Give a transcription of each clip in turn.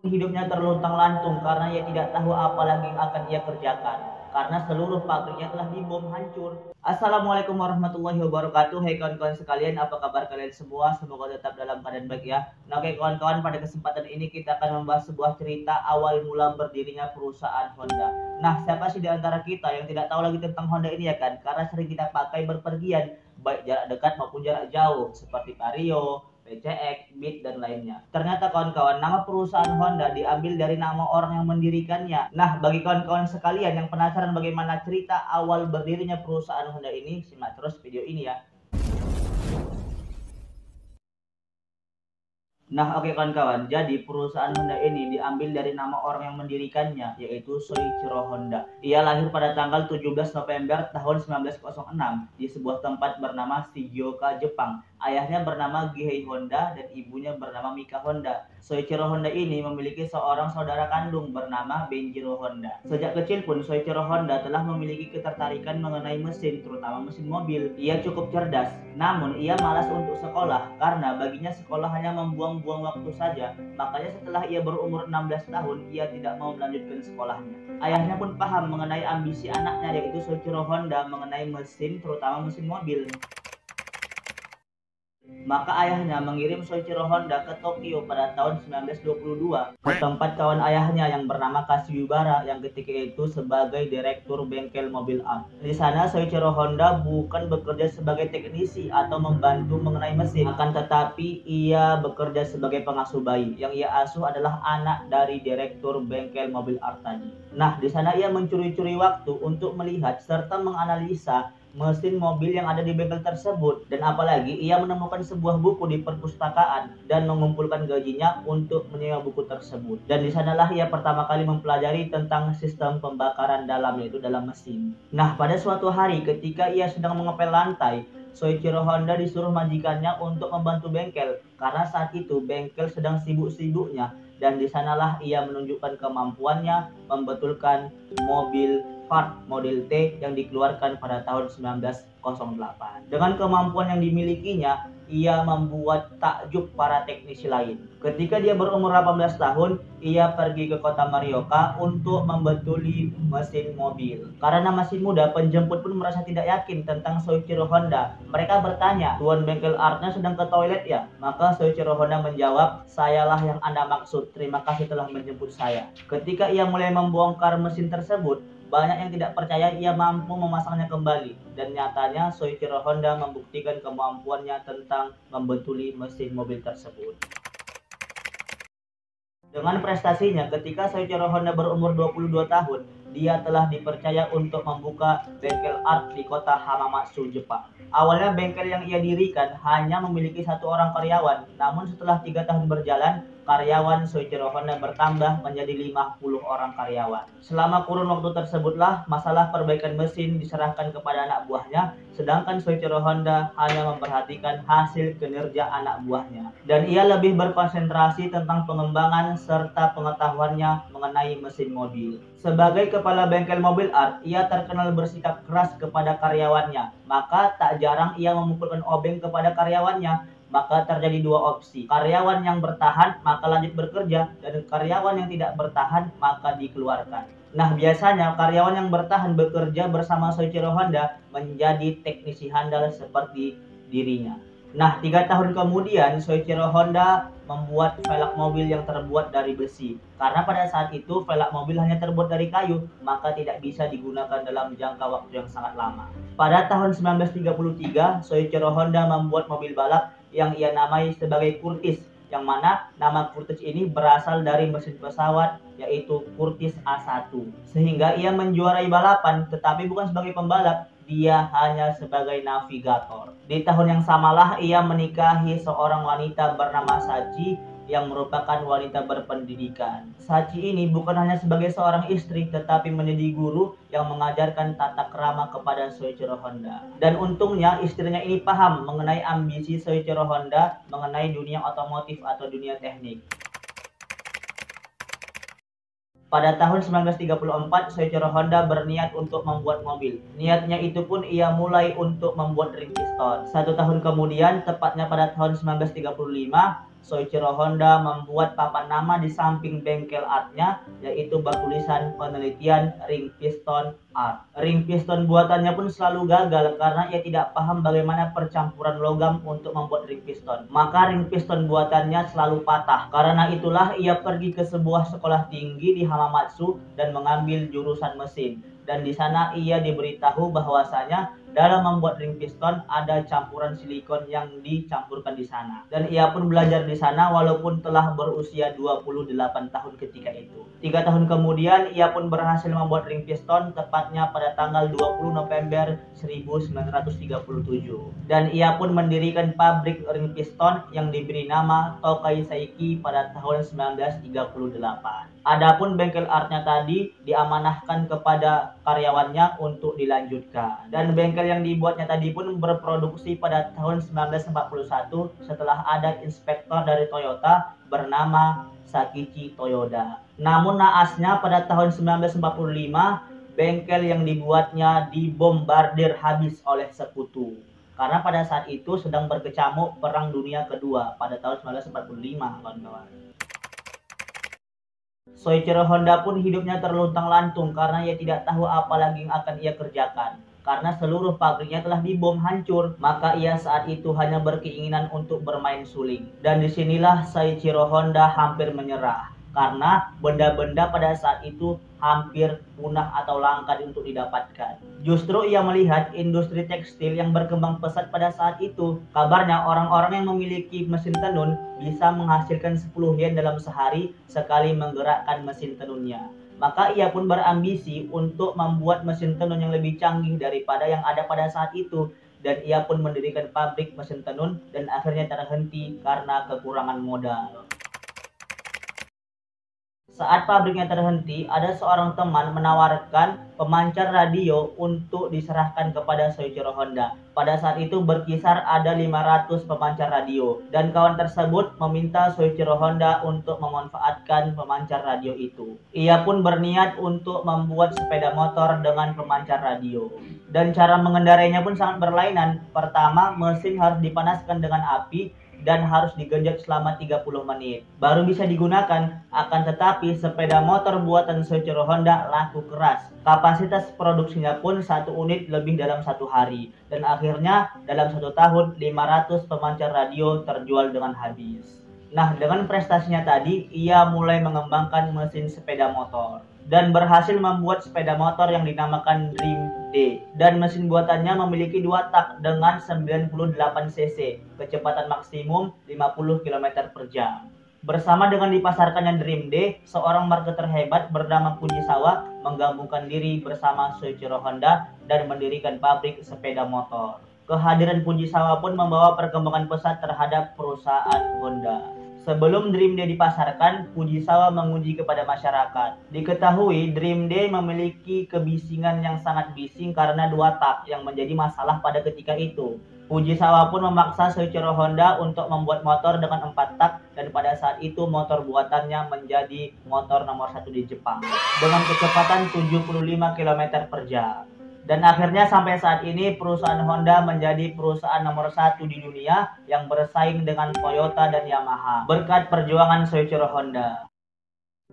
Hidupnya terluntang-lantung karena ia tidak tahu apa lagi yang akan ia kerjakan. Karena seluruh pabriknya telah dibom hancur. Assalamualaikum warahmatullahi wabarakatuh. Hai kawan-kawan sekalian, apa kabar kalian semua? Semoga tetap dalam keadaan baik ya. Nah oke kawan-kawan, pada kesempatan ini kita akan membahas sebuah cerita awal mula berdirinya perusahaan Honda. Nah, siapa sih di antara kita yang tidak tahu lagi tentang Honda ini ya kan? Karena sering kita pakai berpergian, baik jarak dekat maupun jarak jauh, seperti Vario, PCX, Beat, dan lainnya. Ternyata kawan-kawan, nama perusahaan Honda diambil dari nama orang yang mendirikannya. Nah, bagi kawan-kawan sekalian yang penasaran bagaimana cerita awal berdirinya perusahaan Honda ini, simak terus video ini ya. Nah, oke kawan-kawan, jadi perusahaan Honda ini diambil dari nama orang yang mendirikannya, yaitu Soichiro Honda. Ia lahir pada tanggal 17 November tahun 1906 di sebuah tempat bernama Shizuoka, Jepang. Ayahnya bernama Gihei Honda dan ibunya bernama Mika Honda. Soichiro Honda ini memiliki seorang saudara kandung bernama Benjiro Honda. Sejak kecil pun Soichiro Honda telah memiliki ketertarikan mengenai mesin, terutama mesin mobil. Ia cukup cerdas, namun ia malas untuk sekolah karena baginya sekolah hanya membuang-buang waktu saja. Makanya setelah ia berumur 16 tahun, ia tidak mau melanjutkan sekolahnya. Ayahnya pun paham mengenai ambisi anaknya, yaitu Soichiro Honda, mengenai mesin, terutama mesin mobil. Maka ayahnya mengirim Soichiro Honda ke Tokyo pada tahun 1922 ke tempat kawan ayahnya yang bernama Kashiwabara yang ketika itu sebagai direktur bengkel mobil art. Di sana Soichiro Honda bukan bekerja sebagai teknisi atau membantu mengenai mesin, akan tetapi ia bekerja sebagai pengasuh bayi. Yang ia asuh adalah anak dari direktur bengkel mobil art tadi. Nah, di sana ia mencuri-curi waktu untuk melihat serta menganalisa mesin mobil yang ada di bengkel tersebut, dan apalagi ia menemukan sebuah buku di perpustakaan dan mengumpulkan gajinya untuk menyewa buku tersebut. Dan di sanalah ia pertama kali mempelajari tentang sistem pembakaran dalam, yaitu dalam mesin. Nah, pada suatu hari ketika ia sedang mengepel lantai, Soichiro Honda disuruh majikannya untuk membantu bengkel karena saat itu bengkel sedang sibuk-sibuknya, dan di sanalah ia menunjukkan kemampuannya membetulkan mobil Ford Model T yang dikeluarkan pada tahun 1908. Dengan kemampuan yang dimilikinya, ia membuat takjub para teknisi lain. Ketika dia berumur 18 tahun, ia pergi ke kota Morioka untuk membetuli mesin mobil. Karena masih muda, penjemput pun merasa tidak yakin tentang Soichiro Honda. Mereka bertanya, "Tuan bengkel artnya sedang ke toilet ya?" Maka Soichiro Honda menjawab, "Sayalah yang Anda maksud, terima kasih telah menjemput saya." Ketika ia mulai membongkar mesin tersebut, banyak yang tidak percaya ia mampu memasangnya kembali, dan nyatanya Soichiro Honda membuktikan kemampuannya tentang membetuli mesin mobil tersebut. Dengan prestasinya, ketika Soichiro Honda berumur 22 tahun, dia telah dipercaya untuk membuka bengkel art di kota Hamamatsu, Jepang. Awalnya bengkel yang ia dirikan hanya memiliki satu orang karyawan, namun setelah 3 tahun berjalan, karyawan Soichiro Honda bertambah menjadi 50 orang karyawan. Selama kurun waktu tersebutlah, masalah perbaikan mesin diserahkan kepada anak buahnya, sedangkan Soichiro Honda hanya memperhatikan hasil kinerja anak buahnya. Dan ia lebih berkonsentrasi tentang pengembangan serta pengetahuannya mengenai mesin mobil. Sebagai kepala bengkel mobil art, ia terkenal bersikap keras kepada karyawannya, maka tak jarang ia memukulkan obeng kepada karyawannya. Maka terjadi dua opsi, karyawan yang bertahan maka lanjut bekerja, dan karyawan yang tidak bertahan maka dikeluarkan. Nah, biasanya karyawan yang bertahan bekerja bersama Soichiro Honda menjadi teknisi handal seperti dirinya. Nah, 3 tahun kemudian Soichiro Honda membuat velg mobil yang terbuat dari besi. Karena pada saat itu velg mobil hanya terbuat dari kayu, maka tidak bisa digunakan dalam jangka waktu yang sangat lama. Pada tahun 1933, Soichiro Honda membuat mobil balap yang ia namai sebagai Curtiss, yang mana nama Curtiss ini berasal dari mesin pesawat, yaitu Curtiss A1. Sehingga ia menjuarai balapan, tetapi bukan sebagai pembalap, dia hanya sebagai navigator. Di tahun yang samalah ia menikahi seorang wanita bernama Sachi yang merupakan wanita berpendidikan. Sachi ini bukan hanya sebagai seorang istri, tetapi menjadi guru yang mengajarkan tata krama kepada Soichiro Honda. Dan untungnya istrinya ini paham mengenai ambisi Soichiro Honda mengenai dunia otomotif atau dunia teknik. Pada tahun 1934, Soichiro Honda berniat untuk membuat mobil. Niatnya itu pun ia mulai untuk membuat ring piston. 1 tahun kemudian, tepatnya pada tahun 1935, Soichiro Honda membuat papan nama di samping bengkel artnya, yaitu bertulisan penelitian ring piston art. Ring piston buatannya pun selalu gagal karena ia tidak paham bagaimana percampuran logam untuk membuat ring piston. Maka ring piston buatannya selalu patah. Karena itulah ia pergi ke sebuah sekolah tinggi di Hamamatsu dan mengambil jurusan mesin. Dan di sana ia diberitahu bahwasanya dalam membuat ring piston ada campuran silikon yang dicampurkan di sana. Dan ia pun belajar di sana walaupun telah berusia 28 tahun ketika itu. 3 tahun kemudian ia pun berhasil membuat ring piston tepatnya pada tanggal 20 November 1937. Dan ia pun mendirikan pabrik ring piston yang diberi nama Tokai Seiki pada tahun 1938. Adapun bengkel artnya tadi diamanahkan kepada karyawannya untuk dilanjutkan. Dan bengkel yang dibuatnya tadi pun berproduksi pada tahun 1941 setelah ada inspektor dari Toyota bernama Sakichi Toyoda. Namun naasnya pada tahun 1945 bengkel yang dibuatnya dibombardir habis oleh sekutu. Karena pada saat itu sedang berkecamuk Perang Dunia Kedua pada tahun 1945, kawan-kawan. Soichiro Honda pun hidupnya terluntang-lantung karena ia tidak tahu apa lagi yang akan ia kerjakan. Karena seluruh pabriknya telah dibom hancur, maka ia saat itu hanya berkeinginan untuk bermain suling. Dan disinilah Soichiro Honda hampir menyerah. Karena benda-benda pada saat itu hampir punah atau langka untuk didapatkan. Justru ia melihat industri tekstil yang berkembang pesat pada saat itu. Kabarnya orang-orang yang memiliki mesin tenun bisa menghasilkan 10 yen dalam sehari sekali menggerakkan mesin tenunnya. Maka ia pun berambisi untuk membuat mesin tenun yang lebih canggih daripada yang ada pada saat itu. Dan ia pun mendirikan pabrik mesin tenun dan akhirnya terhenti karena kekurangan modal. Saat pabriknya terhenti, ada seorang teman menawarkan pemancar radio untuk diserahkan kepada Soichiro Honda. Pada saat itu berkisar ada 500 pemancar radio, dan kawan tersebut meminta Soichiro Honda untuk memanfaatkan pemancar radio itu. Ia pun berniat untuk membuat sepeda motor dengan pemancar radio. Dan cara mengendarainya pun sangat berlainan. Pertama, mesin harus dipanaskan dengan api dan harus digenjot selama 30 menit baru bisa digunakan. Akan tetapi sepeda motor buatan Soichiro Honda laku keras. Kapasitas produksinya pun 1 unit lebih dalam 1 hari. Dan akhirnya dalam 1 tahun 500 pemancar radio terjual dengan habis. Nah, dengan prestasinya tadi ia mulai mengembangkan mesin sepeda motor dan berhasil membuat sepeda motor yang dinamakan Dream D. Dan mesin buatannya memiliki 2 tak dengan 98 cc, kecepatan maksimum 50 km per jam. Bersama dengan dipasarkannya Dream D, seorang marketer hebat bernama Fujisawa menggabungkan diri bersama Soichiro Honda dan mendirikan pabrik sepeda motor. Kehadiran Fujisawa pun membawa perkembangan pesat terhadap perusahaan Honda. Sebelum Dream D dipasarkan, Fujisawa menguji kepada masyarakat. Diketahui Dream D memiliki kebisingan yang sangat bising karena 2 tak yang menjadi masalah pada ketika itu. Fujisawa pun memaksa Soichiro Honda untuk membuat motor dengan 4 tak dan pada saat itu motor buatannya menjadi motor nomor 1 di Jepang dengan kecepatan 75 km per jam. Dan akhirnya sampai saat ini perusahaan Honda menjadi perusahaan nomor 1 di dunia yang bersaing dengan Toyota dan Yamaha berkat perjuangan Soichiro Honda.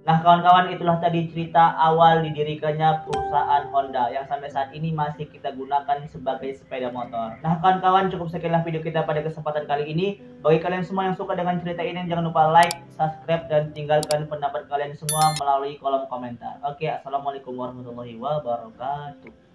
Nah kawan-kawan, itulah tadi cerita awal didirikannya perusahaan Honda yang sampai saat ini masih kita gunakan sebagai sepeda motor. Nah kawan-kawan, cukup sekianlah video kita pada kesempatan kali ini. Bagi kalian semua yang suka dengan cerita ini, jangan lupa like, subscribe, dan tinggalkan pendapat kalian semua melalui kolom komentar. Oke, assalamualaikum warahmatullahi wabarakatuh.